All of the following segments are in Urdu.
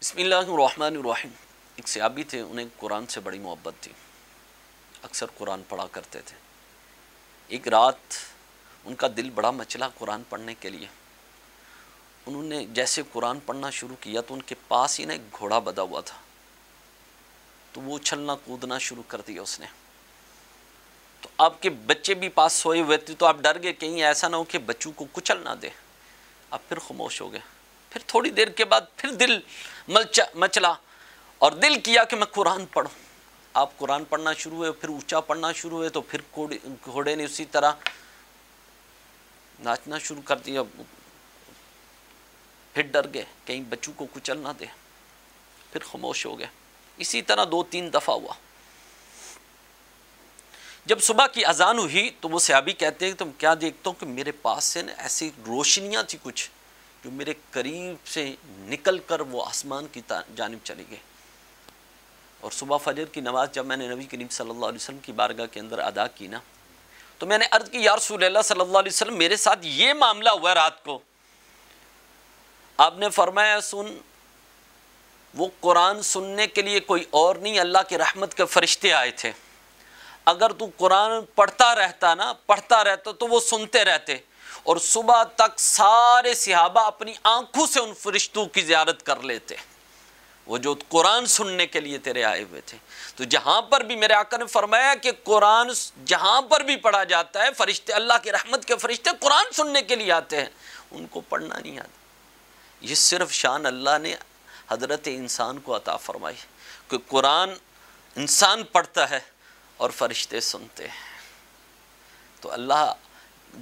بسم اللہ الرحمن الرحیم۔ ایک صحابی تھے، انہیں قرآن سے بڑی محبت تھی، اکثر قرآن پڑھا کرتے تھے۔ ایک رات ان کا دل بڑا مچلا قرآن پڑھنے کے لیے۔ انہوں نے جیسے قرآن پڑھنا شروع کیا تو ان کے پاس ہی ایک گھوڑا بدھا ہوا تھا، تو وہ اچھلنا کودنا شروع کر دیا اس نے۔ تو آپ کے بچے بھی پاس سوئے ہوئے تھے، تو آپ ڈر گئے کہیں ایسا نہ ہو کہ بچوں کو کچل نہ دے۔ آپ پھر خاموش ہو گئے۔ پھر تھوڑی دیر کے بعد پھر دل مچلا اور دل کیا کہ میں قرآن پڑھوں۔ آپ قرآن پڑھنا شروع ہوئے، پھر اونچا پڑھنا شروع ہوئے، تو پھر گھوڑے نے اسی طرح ناچنا شروع کر دیا۔ پھر ڈر گئے کہیں بچوں کو کچل نہ دے، پھر خاموش ہو گئے۔ اسی طرح 2-3 دفعہ ہوا۔ جب صبح کی اذان ہوئی تو وہ صحابی کہتے ہیں تم کیا دیکھتا ہوں کہ میرے پاس سے نا ایسی روشنیاں تھی کچھ جو میرے قریب سے نکل کر وہ آسمان کی جانب چلی گئی۔ اور صبح فجر کی نماز جب میں نے نبی کریم صلی اللہ علیہ وسلم کی بارگاہ کے اندر ادا کی نا، تو میں نے عرض کی یا رسول اللہ صلی اللہ علیہ وسلم میرے ساتھ یہ معاملہ ہوا رات کو۔ آپ نے فرمایا سن، وہ قرآن سننے کے لیے کوئی اور نہیں، اللہ کے رحمت کے فرشتے آئے تھے۔ اگر تو قرآن پڑھتا رہتا تو وہ سنتے رہتے، اور صبح تک سارے صحابہ اپنی آنکھوں سے ان فرشتوں کی زیارت کر لیتے، وہ جو قرآن سننے کے لیے تیرے آئے ہوئے تھے۔ تو جہاں پر بھی میرے آقا نے فرمایا کہ قرآن جہاں پر بھی پڑھا جاتا ہے، فرشتے اللہ کی رحمت کے فرشتے قرآن سننے کے لیے آتے ہیں، ان کو پڑھنا نہیں آتا۔ یہ صرف شان اللہ نے حضرت انسان کو عطا فرمائی کہ قرآن انسان پڑھتا ہے اور فرشتے سنتے ہیں۔ تو اللہ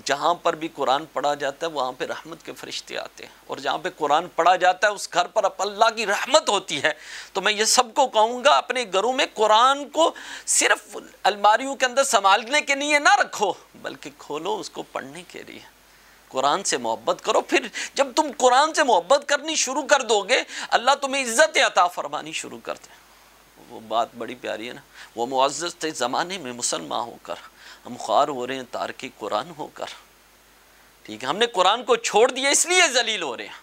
جہاں پر بھی قرآن پڑھا جاتا ہے وہاں پہ رحمت کے فرشتے آتے ہیں، اور جہاں پہ قرآن پڑھا جاتا ہے اس گھر پر اللہ کی رحمت ہوتی ہے۔ تو میں یہ سب کو کہوں گا اپنے گھروں میں قرآن کو صرف الماریوں کے اندر سنبھالنے کے لیے نہ رکھو، بلکہ کھولو اس کو پڑھنے کے لیے۔ قرآن سے محبت کرو، پھر جب تم قرآن سے محبت کرنی شروع کر دو گے اللہ تمہیں عزت عطا فرمانی شروع کر دے۔ وہ بات بڑی پیاری ہے نا، وہ معزز تھے زمانے میں مسلمان ہو کر، ہم خوار ہو رہے ہیں تارک قرآن ہو کر۔ ٹھیک ہے، ہم نے قرآن کو چھوڑ دیا اس لیے ذلیل ہو رہے ہیں۔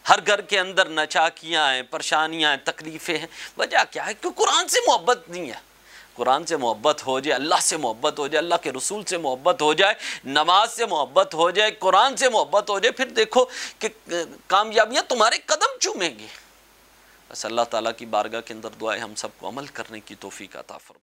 ہر گھر کے اندر نچاکیاں ہیں، پریشانیاں ہیں، تکلیفیں ہیں۔ وجہ کیا ہے کہ قرآن سے محبت نہیں ہے۔ قرآن سے محبت ہو جائے، اللہ سے محبت ہو جائے، اللہ کے رسول سے محبت ہو جائے، نماز سے محبت ہو جائے، قرآن سے محبت ہو جائے، پھر دیکھو کہ کامیابیاں تمہارے قدم چومیں گی۔ بس اللہ تعالیٰ کی بارگاہ کے اندر دعا ہے ہم سب کو عمل کرنے کی توفیق عطا فرمائے۔